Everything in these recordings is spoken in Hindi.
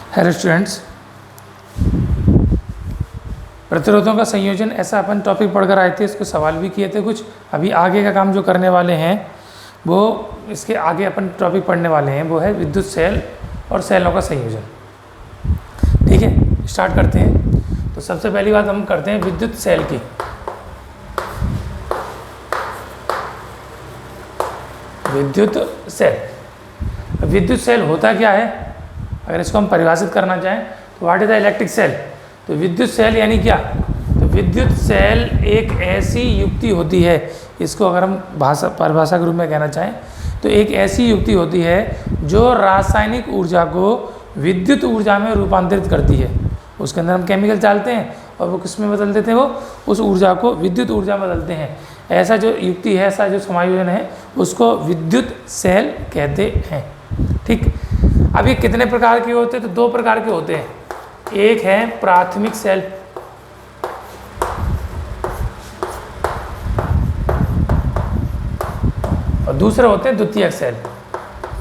हेलो स्टूडेंट्स, प्रतिरोधों का संयोजन ऐसा अपन टॉपिक पढ़कर आए थे, इसको सवाल भी किए थे कुछ। अभी आगे का काम जो करने वाले हैं वो इसके आगे अपन टॉपिक पढ़ने वाले हैं, वो है विद्युत सेल और सेलों का संयोजन। ठीक है, स्टार्ट करते हैं। तो सबसे पहली बात हम करते हैं विद्युत सेल की। विद्युत सेल होता क्या है, अगर इसको हम परिभाषित करना चाहें तो what is the electric cell. तो विद्युत सेल यानी क्या, तो विद्युत सेल एक ऐसी युक्ति होती है, इसको अगर हम परिभाषा के रूप में कहना चाहें तो एक ऐसी युक्ति होती है जो रासायनिक ऊर्जा को विद्युत ऊर्जा में रूपांतरित करती है। उसके अंदर हम केमिकल डालते हैं और वो किस में बदल देते हैं, वो उस ऊर्जा को विद्युत ऊर्जा में बदलते हैं। ऐसा जो युक्ति है, ऐसा जो समायोजन है, उसको विद्युत सेल कहते हैं। ठीक, अब ये कितने प्रकार के होते हैं, तो दो प्रकार के होते हैं। एक है प्राथमिक सेल, और दूसरे होते हैं द्वितीयक सेल।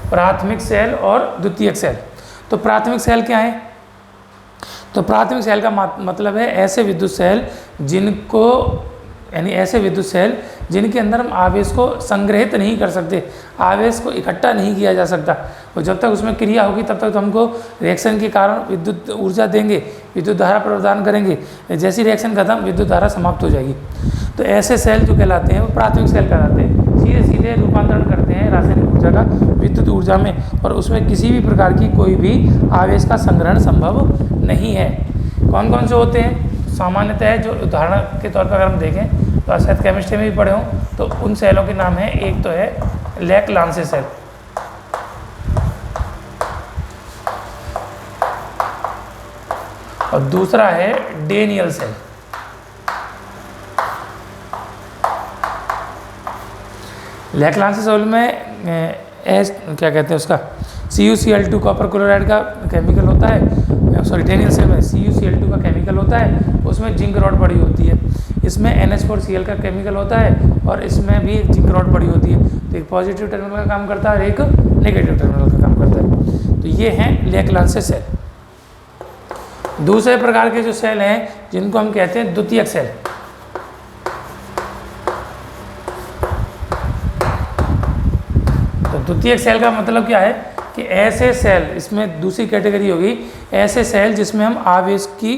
प्राथमिक सेल और द्वितीयक सेल। तो प्राथमिक सेल क्या है, तो प्राथमिक सेल का मतलब है ऐसे विद्युत सेल जिनको, यानी ऐसे विद्युत सेल जिनके अंदर हम आवेश को संग्रहित नहीं कर सकते, आवेश को इकट्ठा नहीं किया जा सकता। और जब तक उसमें क्रिया होगी तब तक तो हमको रिएक्शन के कारण विद्युत ऊर्जा देंगे, विद्युत धारा प्रदान करेंगे। जैसी रिएक्शन खत्म, विद्युत धारा समाप्त हो जाएगी। तो ऐसे सेल जो कहलाते हैं वो प्राथमिक सेल कहलाते हैं। सीधे सीधे रूपांतरण करते हैं रासायनिक ऊर्जा का विद्युत ऊर्जा में, और उसमें किसी भी प्रकार की कोई भी आवेश का संग्रहण संभव नहीं है। कौन कौन से होते हैं, सामान्यतः जो उदाहरण के तौर पर अगर हम देखें तो शायद केमिस्ट्री में भी पढ़े हों, तो उन सेलों के नाम है, एक तो है लेक-लांसे सेल, और दूसरा है डेनियल सेल। लेक-लांसे सेल में क्या कहते हैं उसका, CuCl2 कॉपर क्लोराइड का केमिकल होता है। सॉरी, डेनियल सेल में CuCl2 का केमिकल होता है, उसमें जिंक रॉड पड़ी होती है। इसमें NH4Cl का केमिकल होता है और इसमें भी एक जिंक रॉड पड़ी होती है। तो एक पॉजिटिव टर्मिनल का काम करता है और एक नेगेटिव टर्मिनल का काम करता है। तो ये हैं लेक-लांसे सेल। दूसरे प्रकार के जो सेल हैं जिनको हम कहते हैं द्वितीयक सेल। तो द्वितीयक सेल का मतलब क्या है कि ऐसे सेल, इसमें दूसरी कैटेगरी होगी, ऐसे सेल जिसमें हम आवेश की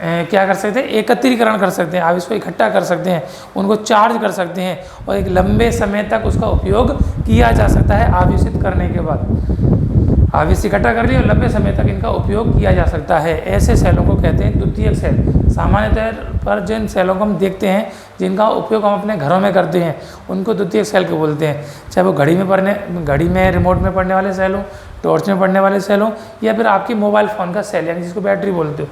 क्या कर सकते हैं, एकत्रीकरण कर सकते हैं, आवेश को इकट्ठा कर सकते हैं, उनको चार्ज कर सकते हैं और एक लंबे समय तक उसका उपयोग किया जा सकता है। आवेशित करने के बाद आवेश इकट्ठा कर लिया और लंबे समय तक इनका उपयोग किया जा सकता है। ऐसे सेलों को कहते हैं द्वितीयक सेल। सामान्यतः पर जिन सेलों को हम देखते हैं जिनका उपयोग हम अपने घरों में करते हैं, उनको द्वितीयक सेल को बोलते हैं। चाहे वो घड़ी में रिमोट में पढ़ने वाले सेल हों, टॉर्च में पढ़ने वाले सेल हों, या फिर आपकी मोबाइल फ़ोन का सेल, यानी जिसको बैटरी बोलते हो,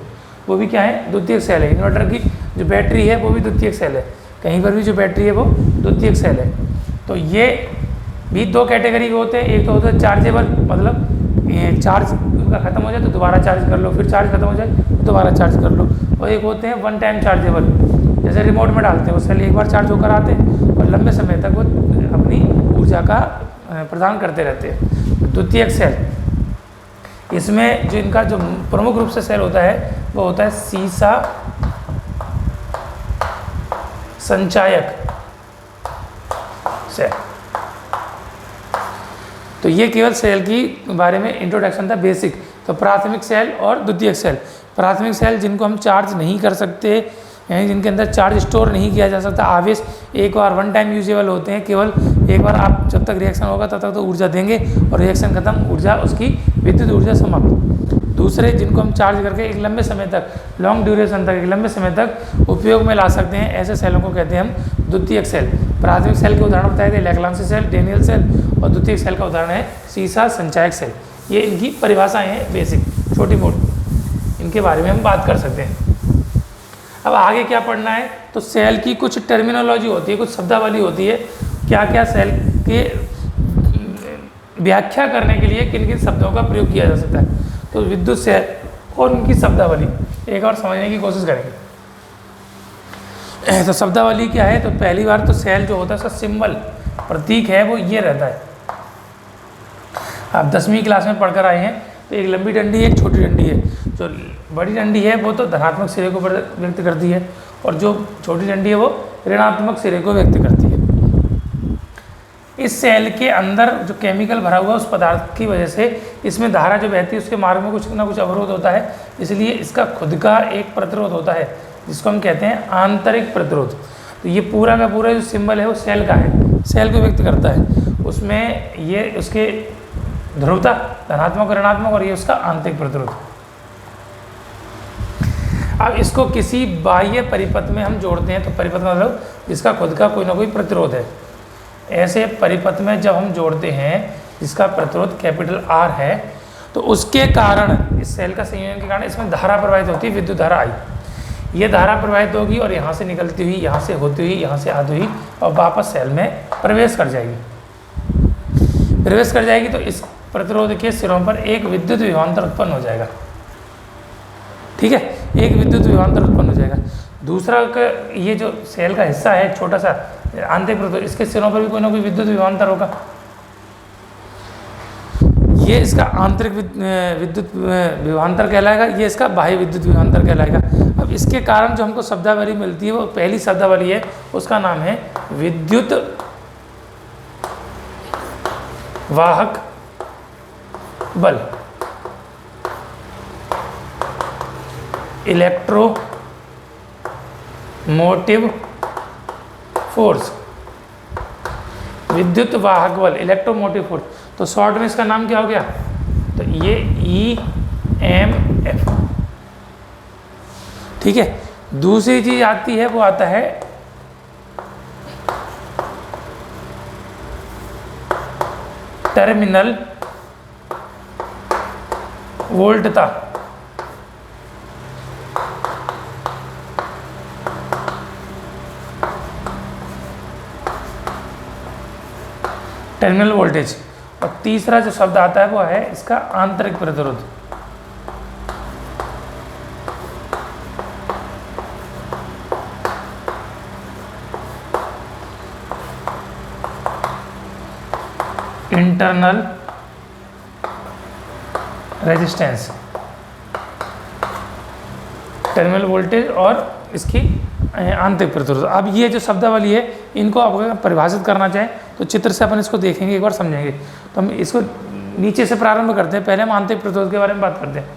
वो भी क्या है, द्वितीयक सेल है। इन्वर्टर की जो बैटरी है वो भी द्वितीयक सेल है। कहीं पर भी जो बैटरी है वो द्वितीयक सेल है। तो ये भी दो कैटेगरी के होते हैं। एक तो होता है चार्जेबल, मतलब चार्ज का खत्म हो जाए तो दोबारा चार्ज कर लो, फिर चार्ज खत्म हो जाए तो दोबारा चार्ज कर लो। और एक होते हैं वन टाइम चार्जेबल, जैसे रिमोट में डालते हैं, वो सेल एक बार चार्ज होकर आते हैं और लंबे समय तक वो अपनी ऊर्जा का प्रदान करते रहते हैं। द्वितीयक सेल, इसमें जो इनका जो प्रमुख रूप से सेल होता है वो होता है सीसा संचायक सेल। तो ये केवल सेल की बारे में इंट्रोडक्शन था, बेसिक। तो प्राथमिक सेल और द्वितीयक सेल। प्राथमिक सेल जिनको हम चार्ज नहीं कर सकते, यानी जिनके अंदर चार्ज स्टोर नहीं किया जा सकता, आवेश एक बार वन टाइम यूजेबल होते हैं, केवल एक बार आप जब तक रिएक्शन होगा तब तक तो ऊर्जा देंगे और रिएक्शन खत्म, ऊर्जा उसकी विद्युत ऊर्जा समाप्त। दूसरे जिनको हम चार्ज करके एक लंबे समय तक, लॉन्ग ड्यूरेशन तक, एक लंबे समय तक उपयोग में ला सकते हैं, ऐसे सेलों को कहते हैं हम द्वितीयक सेल। प्राथमिक सेल के उदाहरण बताए थे लेक-लांसे सेल, डेनियल सेल, और द्वितीयक सेल का उदाहरण है सीसा संचायक सेल। ये इनकी परिभाषाएं हैं बेसिक, छोटी मोटी, इनके बारे में हम बात कर सकते हैं। अब आगे क्या पढ़ना है, तो सेल की कुछ टर्मिनोलॉजी होती है, कुछ शब्दावली होती है, क्या क्या सेल के व्याख्या करने के लिए किन किन शब्दों का प्रयोग किया जा सकता है। तो विद्युत सेल और उनकी शब्दावली एक और समझने की कोशिश करेंगे। तो शब्दावली क्या है, तो पहली बार तो सेल जो होता है उसका सिंबल, प्रतीक है, वो ये रहता है। आप 10वीं क्लास में पढ़कर आए हैं तो एक लंबी डंडी है, एक छोटी डंडी है। जो बड़ी डंडी है वो तो धनात्मक सिरे को व्यक्त करती है और जो छोटी डंडी है वो ऋणात्मक सिरे को व्यक्त करती है। इस सेल के अंदर जो केमिकल भरा हुआ उस पदार्थ की वजह से इसमें धारा जो बहती है उसके मार्ग में कुछ ना कुछ अवरोध होता है, इसलिए इसका खुद का एक प्रतिरोध होता है जिसको हम कहते हैं आंतरिक प्रतिरोध। तो ये पूरा का पूरा जो सिंबल है वो सेल का है, सेल को व्यक्त करता है। उसमें ये उसके ध्रुवता धनात्मक ऋणात्मक और ये उसका आंतरिक प्रतिरोध। अब इसको किसी बाह्य परिपथ में हम जोड़ते हैं तो परिपथ का मतलब जिसका खुद का कोई ना कोई प्रतिरोध है। ऐसे परिपथ में जब हम जोड़ते हैं जिसका प्रतिरोध कैपिटल R है तो उसके कारण इस सेल का संयोजन के कारण इसमें धारा प्रवाहित होती है, विद्युत धारा आई। ये धारा प्रवाहित होगी और यहाँ से निकलती हुई, यहाँ से होती हुई, यहाँ से आती हुई और वापस सेल में प्रवेश कर जाएगी। तो इस प्रतिरोध के सिरों पर एक विद्युत विभवांतर उत्पन्न हो जाएगा। ठीक है, एक विद्युत विभवांतर उत्पन्न हो जाएगा। दूसरा ये जो सेल का हिस्सा है छोटा सा आंतरिक प्रतिरोध, इसके सिरों पर भी कोई ना कोई विद्युत विभवांतर होगा। ये इसका आंतरिक विद्युत विभवांतर कहलाएगा, ये इसका बाह्य विद्युत विभवांतर कहलाएगा। अब इसके कारण जो हमको शब्दावली मिलती है वो पहली शब्दावली है, उसका नाम है विद्युत वाहक बल, इलेक्ट्रोमोटिव फोर्स, विद्युत वाहक बल, इलेक्ट्रोमोटिव फोर्स। तो शॉर्ट में इसका नाम क्या हो गया? तो ये EMF। ठीक है, दूसरी चीज आती है वो आता है टर्मिनल वोल्टता। Terminal voltage. और तीसरा जो शब्द आता है वो है इसका आंतरिक प्रतिरोध। इंटरनल रेजिस्टेंस, टर्मिनल वोल्टेज और इसकी आंतरिक प्रतिरोध। अब ये जो शब्दावली है इनको अगर परिभाषित करना चाहें तो चित्र से अपन इसको देखेंगे, एक बार समझेंगे। तो हम इसको नीचे से प्रारंभ करते हैं, पहले हम आंतरिक प्रतिरोध के बारे में बात करते हैं।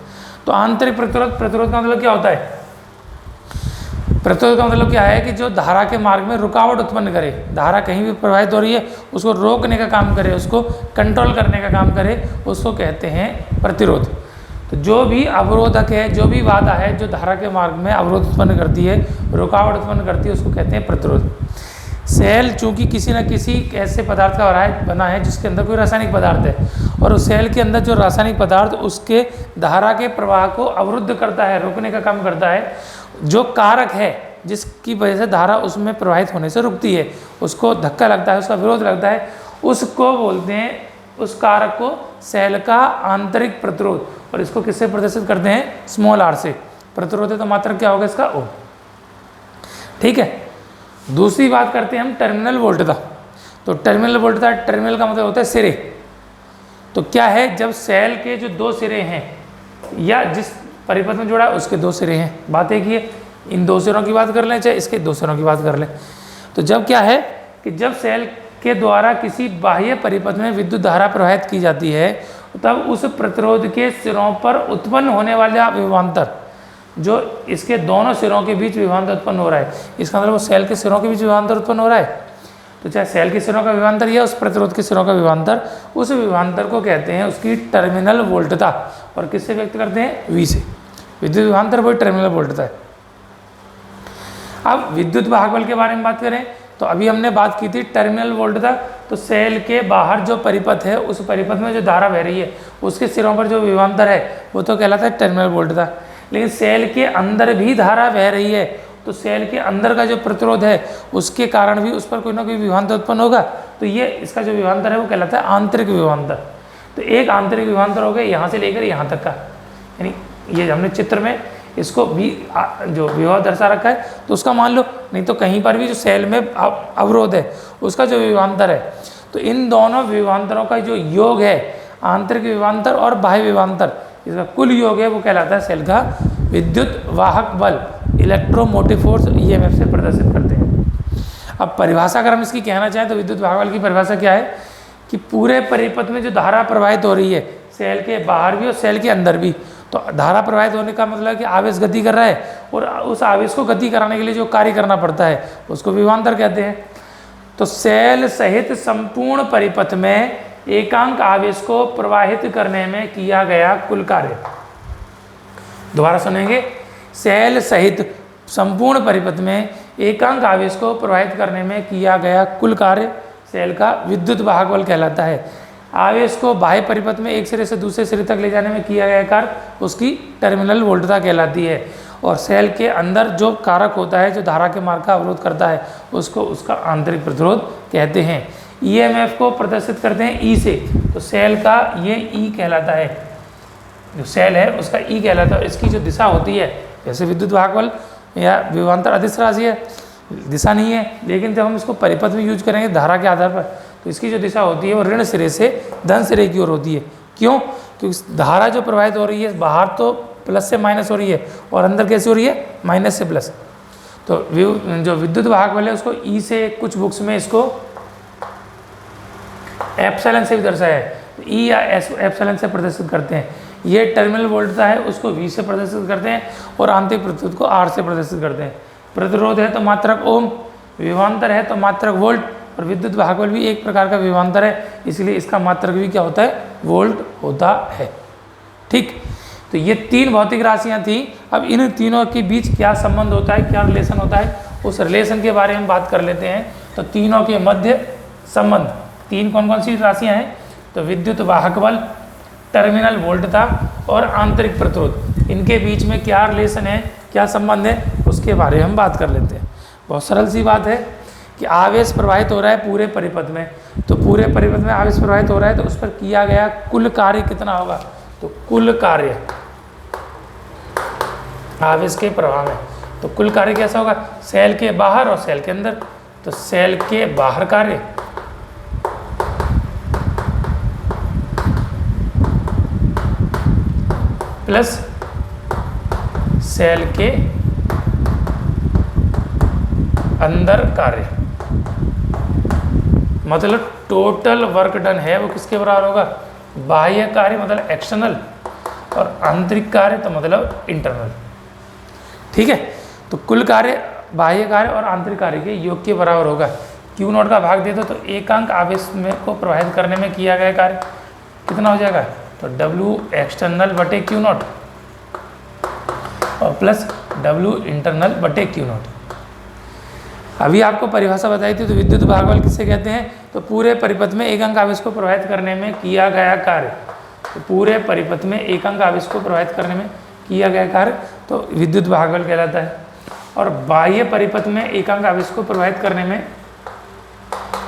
तो आंतरिक प्रतिरोध, प्रतिरोध का मतलब क्या होता है? प्रतिरोध का मतलब क्या है कि जो धारा के मार्ग में रुकावट उत्पन्न करे, धारा कहीं भी प्रवाहित हो रही है उसको रोकने का काम करे, उसको कंट्रोल करने का काम करे, उसको कहते हैं प्रतिरोध। तो जो भी अवरोधक है, जो भी बाधा है जो धारा के मार्ग में अवरोध उत्पन्न करती है, रुकावट उत्पन्न करती है, उसको कहते हैं प्रतिरोध। सेल चूंकि किसी न किसी ऐसे पदार्थ का बना है जिसके अंदर कोई रासायनिक पदार्थ है और उस सेल के अंदर जो रासायनिक पदार्थ उसके धारा के प्रवाह को अवरुद्ध करता है, रोकने का काम करता है। जो कारक है जिसकी वजह से धारा उसमें प्रवाहित होने से रुकती है, उसको धक्का लगता है, उसका विरोध लगता है, उसको बोलते हैं, उस कारक को सेल का आंतरिक प्रतिरोध। और इसको किससे प्रदर्शित करते हैं? स्मॉल r से। प्रतिरोध है तो मात्रक क्या होगा इसका? O। ठीक है, दूसरी बात करते हैं हम टर्मिनल वोल्टता। तो टर्मिनल वोल्टता, टर्मिनल का मतलब होता है सिरे। तो क्या है, जब सेल के जो दो सिरे हैं या जिस परिपथ में जुड़ा है उसके दो सिरे हैं, बात एक ही है, इन दो सिरों की बात कर लें चाहे इसके दो सिरों की बात कर लें। तो जब क्या है कि जब सेल के द्वारा किसी बाह्य परिपथ में विद्युत धारा प्रवाहित की जाती है तब उस प्रतिरोध के सिरों पर उत्पन्न होने वाला विभवांतर, जो इसके दोनों सिरों के बीच विभवांतर उत्पन्न हो रहा है, इसका मतलब वो सेल के सिरों के बीच विभवांतर उत्पन्न हो रहा है। तो चाहे सेल के सिरों का विभवांतर या उस प्रतिरोध के सिरों का विभवांतर, उस विभवांतर को कहते हैं उसकी टर्मिनल वोल्टता। और किससे व्यक्त करते हैं? V से। विद्युत विभवांतर वही टर्मिनल वोल्टता है। अब विद्युत वाहक बल के बारे में बात करें तो अभी हमने बात की थी टर्मिनल वोल्टता। तो सेल के बाहर जो परिपथ है उस परिपथ में जो धारा बह रही है उसके सिरों पर जो विभवांतर है वो तो कहलाता है टर्मिनल वोल्टता। लेकिन सेल के अंदर भी धारा बह रही है तो सेल के अंदर का जो प्रतिरोध है उसके कारण भी उस पर कोई ना कोई विभवांतर उत्पन्न होगा। तो ये इसका जो विभवांतर है वो कहलाता है आंतरिक विभवांतर। तो एक आंतरिक विभवांतर हो गया यहाँ से लेकर यहाँ तक का, यानी ये हमने चित्र में इसको भी जो विभव दर्शा रखा है तो उसका मान लो, नहीं तो कहीं पर भी जो सेल में अवरोध है उसका जो विभवांतर है। तो इन दोनों विभवांतरों का जो योग है आंतरिक विभवांतर और बाह्य विभवांतर, इसका कुल योग है वो कहलाता है सेल का विद्युत वाहक बल, इलेक्ट्रोमोटिव फोर्स, ईएमएफ से प्रदर्शित करते हैं। अब परिभाषा अगर हम इसकी कहना चाहें तो विद्युत वाहक बल की परिभाषा क्या है कि पूरे परिपथ में जो धारा प्रवाहित हो रही है सेल के बाहर भी और सेल के अंदर भी, तो धारा प्रवाहित होने का मतलब है कि आवेश गति कर रहा है और उस आवेश को गति कराने के लिए जो कार्य करना पड़ता है उसको विभवांतर कहते हैं। तो सेल सहित संपूर्ण परिपथ में एकांक आवेश को प्रवाहित करने में किया गया कुल कार्य, दोबारा सुनेंगे, सेल सहित संपूर्ण परिपथ में एकांक आवेश को प्रवाहित करने में किया गया कुल कार्य सेल का विद्युत वाहक बल कहलाता है। आवेश को बाह्य परिपथ में एक सिरे से दूसरे सिरे तक ले जाने में किया गया कार्य उसकी टर्मिनल वोल्टता कहलाती है। और सेल के अंदर जो कारक होता है जो धारा के मार्ग का अवरोध करता है उसको उसका आंतरिक प्रतिरोध कहते हैं। ईएमएफ को प्रदर्शित करते हैं ई से, तो सेल का ये ई कहलाता है, जो सेल है उसका ई कहलाता है। इसकी जो दिशा होती है, जैसे विद्युत वाहक बल या विभवांतर अदिश राशि है, दिशा नहीं है, लेकिन जब हम इसको परिपथ में यूज करेंगे धारा के आधार पर तो इसकी जो दिशा होती है वो ऋण सिरे से धन सिरे की ओर होती है। क्यों? क्योंकि धारा जो प्रवाहित हो रही है बाहर तो प्लस से माइनस हो रही है और अंदर कैसे हो रही है, माइनस से प्लस। तो जो विद्युत वाहक बल है उसको ई से, कुछ बुक्स में इसको एप्सिलॉन से भी दर्शाया है, तो ई या एप्सिलॉन से प्रदर्शित करते हैं। ये टर्मिनल वोल्टता है उसको वी से प्रदर्शित करते हैं और आंतरिक प्रतिरोध को आर से प्रदर्शित करते हैं। प्रतिरोध है तो मात्रक ओम, विभवांतर है तो मात्रक वोल्ट, और विद्युत वाहक बल भी एक प्रकार का विभवांतर है, इसलिए इसका मात्रक भी क्या होता है, वोल्ट होता है। ठीक, तो ये तीन भौतिक राशियां थी। अब इन तीनों के बीच क्या संबंध होता है, क्या रिलेशन होता है, उस रिलेशन के बारे में बात कर लेते हैं। तो तीनों के मध्य संबंध, तीन कौन कौन सी राशियां हैं, तो विद्युत वाहक बल, टर्मिनल वोल्टता और आंतरिक प्रतिरोध, इनके बीच में क्या रिलेशन है, क्या संबंध है, उसके बारे में हम बात कर लेते हैं। बहुत सरल सी बात है कि आवेश प्रवाहित हो रहा है पूरे परिपथ में, तो पूरे परिपथ में आवेश प्रवाहित हो रहा है तो उस पर किया गया कुल कार्य कितना होगा, तो कुल कार्य आवेश के प्रवाह में, तो कुल कार्य कैसा होगा, सेल के बाहर और सेल के अंदर, तो सेल के बाहर कार्य प्लस सेल के अंदर कार्य, मतलब टोटल वर्क डन है वो किसके बराबर होगा, बाह्य कार्य मतलब एक्सटर्नल और आंतरिक कार्य तो मतलब इंटरनल। ठीक है, तो कुल कार्य बाह्य कार्य और आंतरिक कार्य के योग के बराबर होगा। क्यू नॉट का भाग दे दो तो एकांक आवेश में को प्रवाहित करने में किया गया कार्य कितना हो जाएगा, तो डब्ल्यू एक्सटर्नल बटे क्यू नॉट और प्लस डब्ल्यू इंटरनल बटे क्यू नॉट। अभी आपको परिभाषा बताई थी, तो विद्युत वाहक बल किससे कहते हैं, तो पूरे परिपथ में एकांक आवेश को प्रवाहित करने में किया गया कार्य, तो पूरे परिपथ में एकांक आवेश को प्रवाहित करने में किया गया कार्य तो विद्युत वाहक बल कहलाता है। और बाह्य परिपथ में एकांक आवेश को प्रवाहित करने में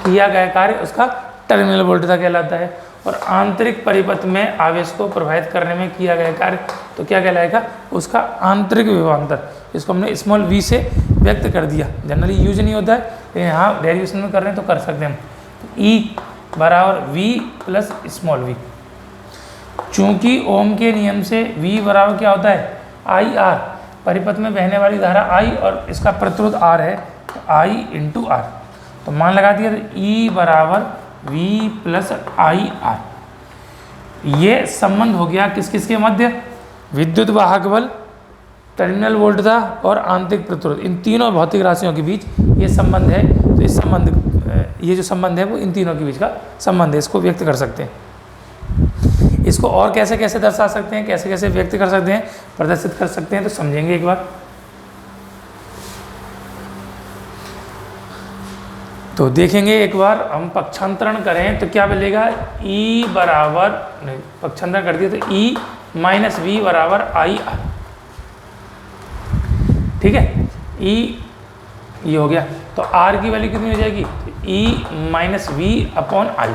किया गया कार्य उसका टर्मिनल वोल्टता कहलाता है। और आंतरिक परिपथ में आवेश को प्रवाहित करने में किया गया कार्य तो क्या कहलाएगा, उसका आंतरिक विभवांतर। इसको हमने स्मॉल वी से व्यक्त कर दिया, जनरली यूज नहीं होता है लेकिन यहाँ डेरिवेशन में कर रहे हैं तो कर सकते हैं हम। ई बराबर वी प्लस स्मॉल वी, चूंकि ओम के नियम से वी बराबर क्या होता है, आई आर, परिपथ में बहने वाली धारा आई और इसका प्रतिरोध आर है, तो आई इंटू आर, तो मान लगा दिया, तो ई बराबर वी प्लस आई आर। ये संबंध हो गया किस किस के मध्य, विद्युत वाहक बल, टर्मिनल वोल्टता और आंतरिक प्रतिरोध, इन तीनों भौतिक राशियों के बीच ये संबंध है। तो इस संबंध, ये जो संबंध है वो इन तीनों के बीच का संबंध है, इसको व्यक्त कर सकते हैं। इसको और कैसे कैसे दर्शा सकते हैं, कैसे कैसे व्यक्त कर सकते हैं, प्रदर्शित कर सकते हैं, तो समझेंगे एक बार। तो देखेंगे एक बार, हम पक्षांतरण करें तो क्या मिलेगा, ई बराबर, नहीं पक्षांतरण कर दिया तो ई माइनस वी बराबर आई आर। ठीक है, ई ये हो गया, तो आर की वैल्यू कितनी हो जाएगी, ई माइनस वी अपॉन आई,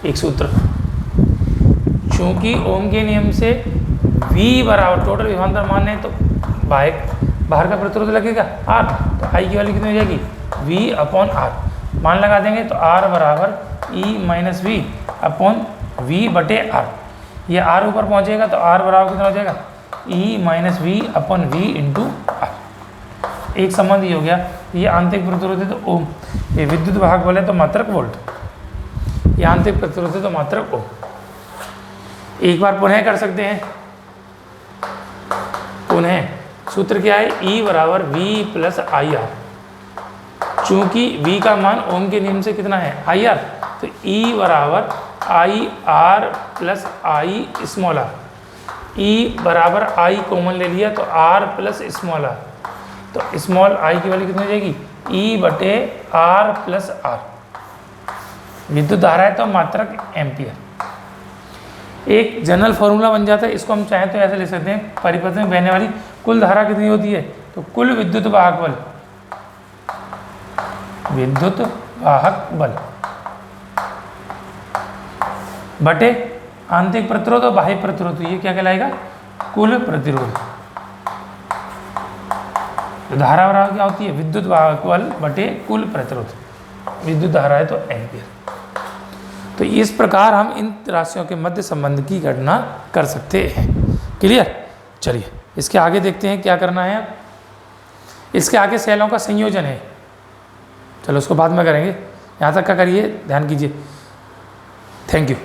एक सूत्र। चूंकि ओम के नियम से V बराबर टोटल विभवांतर माने तो बाहर का प्रतिरोध लगेगा R, तो I की वैल्यू कितनी हो जाएगी, V अपॉन R, मान लगा देंगे तो R बराबर E minus V upon V बटे आर, ये आर ऊपर पहुंचेगा तो आर बराबर कितना हो जाएगा, E minus V upon V into R. एक संबंध ये हो गया, ये आंतरिक प्रतिरोध है तो ओम, ये विद्युत वाहक बल है तो मात्रक वोल्ट, ये आंतरिक प्रतिरोध है तो मात्रक ओम। एक बार पुनः कर सकते हैं, पुनः सूत्र क्या है, ई बराबर वी प्लस आई आर। चूंकि v का मान ओम के नियम से कितना है, आई आर, तो E बराबर I R plus I small R. E बराबर आई कॉमन ले लिया तो R प्लस स्मॉल आर, तो स्मॉल आई की वैल्यू कितनी हो जाएगी, E बटे R प्लस आर। विद्युत धारा है तो मात्रक एम्पियर। एक जनरल फॉर्मूला बन जाता है, इसको हम चाहें तो ऐसे ले सकते हैं, परिपथ में बहने वाली कुल धारा कितनी होती है, तो कुल विद्युत वाहक बल, विद्युत वाहक बल बटे आंतरिक प्रतिरोध और बाह्य प्रतिरोध, तो ये क्या कहलाएगा, कुल प्रतिरोध। तो धारा बराबर क्या होती है, विद्युत वाहक बल बटे कुल प्रतिरोध, विद्युत धारा है तो एम्पियर। तो इस प्रकार हम इन राशियों के मध्य संबंध की गणना कर सकते हैं। क्लियर। चलिए इसके आगे देखते हैं क्या करना है। इसके आगे सेलों का संयोजन है, चलो उसको बाद में करेंगे, यहाँ तक का करिए, ध्यान कीजिए। Thank you.